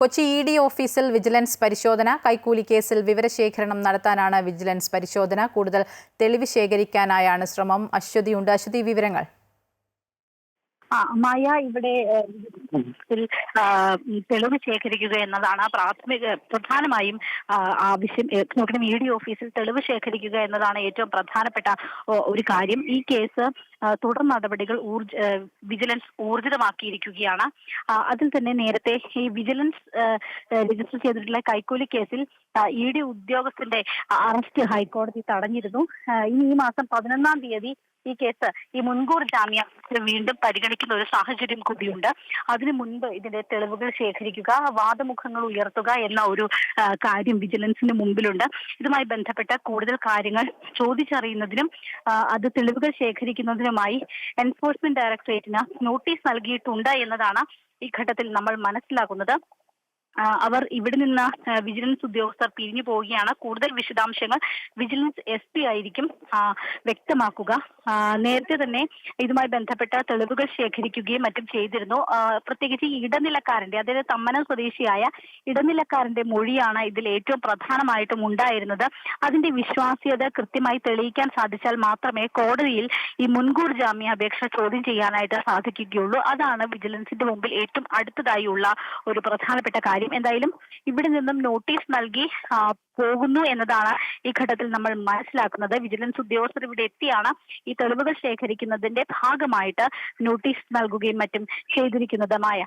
Kochi ED. ഓഫീസിൽ vigilance പരിശോധന. കൈക്കൂലി കേസിൽ വിവരശേഖരണം നടത്താനാണ് വിജിലൻസ് പരിശോധന. കൂടുതൽ തെളിവ് ശേഖരിക്കാനായാണ് ശ്രമം. അശ്വതിയുണ്ട്. അശ്വതി, വിവരങ്ങൾ. മായ, ഇവിടെ തെളിവ് ശേഖരിക്കുക എന്നതാണ് പ്രധാനമായും ആവശ്യം. നോക്കണം, ഇ.ഡി. ഓഫീസിൽ തെളിവ് ശേഖരിക്കുക എന്നതാണ് ഏറ്റവും പ്രധാനപ്പെട്ട ഒരു കാര്യം. ഈ കേസ് തുടർ നടപടികൾ വിജിലൻസ് ഊർജിതമാക്കിയിരിക്കുകയാണ്. അതിൽ തന്നെ നേരത്തെ ഈ വിജിലൻസ് രജിസ്റ്റർ ചെയ്തിട്ടുള്ള കൈക്കൂലി കേസിൽ ഇ.ഡി. ഉദ്യോഗസ്ഥന്റെ അറസ്റ്റ് ഹൈക്കോടതി തടഞ്ഞിരുന്നു. ഈ മാസം 11-ാം തീയതി ഈ കേസ് മുൻകൂർ ജാമ്യം വീണ്ടും പരിഗണിക്കുന്ന ഒരു സാഹചര്യം കൂടിയുണ്ട്. അതിനു മുൻപ് ഇതിന്റെ തെളിവുകൾ ശേഖരിക്കുക, വാദമുഖങ്ങൾ ഉയർത്തുക എന്ന ഒരു കാര്യം വിജിലൻസിന് മുമ്പിലുണ്ട്. ഇതുമായി ബന്ധപ്പെട്ട കൂടുതൽ കാര്യങ്ങൾ ചോദിച്ചറിയുന്നതിനും അത് തെളിവുകൾ ശേഖരിക്കുന്നതിനുമായി എൻഫോഴ്സ്മെന്റ് ഡയറക്ടറേറ്റിന് നോട്ടീസ് നൽകിയിട്ടുണ്ട് എന്നതാണ് ഈ ഘട്ടത്തിൽ നമ്മൾ മനസ്സിലാക്കുന്നത്. അവർ ഇവിടെ നിന്ന് വിജിലൻസ് ഉദ്യോഗസ്ഥർ പിരിഞ്ഞു പോവുകയാണ്. കൂടുതൽ വിശദാംശങ്ങൾ വിജിലൻസ് SP ആയിരിക്കും വ്യക്തമാക്കുക. നേരത്തെ തന്നെ ഇതുമായി ബന്ധപ്പെട്ട തെളിവുകൾ ശേഖരിക്കുകയും മറ്റും ചെയ്തിരുന്നു. പ്രത്യേകിച്ച് ഇടനിലക്കാരന്റെ, അതായത് തമ്മനം സ്വദേശിയായ ഇടനിലക്കാരന്റെ മൊഴിയാണ് ഇതിൽ ഏറ്റവും പ്രധാനമായിട്ടും ഉണ്ടായിരുന്നത്. അതിന്റെ വിശ്വാസ്യത കൃത്യമായി തെളിയിക്കാൻ സാധിച്ചാൽ മാത്രമേ കോടതിയിൽ ഈ മുൻകൂർ ജാമ്യാപേക്ഷ ചോദ്യം ചെയ്യാനായിട്ട് സാധിക്കുകയുള്ളൂ. അതാണ് വിജിലൻസിന്റെ മുമ്പിൽ ഏറ്റവും അടുത്തതായുള്ള ഒരു പ്രധാനപ്പെട്ട കാര്യം. എന്തായാലും ഇവിടെ നിന്നും നോട്ടീസ് നൽകി പോകുന്നു എന്നതാണ് ഈ ഘട്ടത്തിൽ നമ്മൾ മനസ്സിലാക്കുന്നത്. വിജിലൻസ് ഉദ്യോഗസ്ഥർ ഇവിടെ എത്തിയാണ് ഈ തെളിവുകൾ ശേഖരിക്കുന്നതിന്റെ ഭാഗമായിട്ട് നോട്ടീസ് നൽകുകയും മറ്റും ചെയ്തിരിക്കുന്നത്. മായ.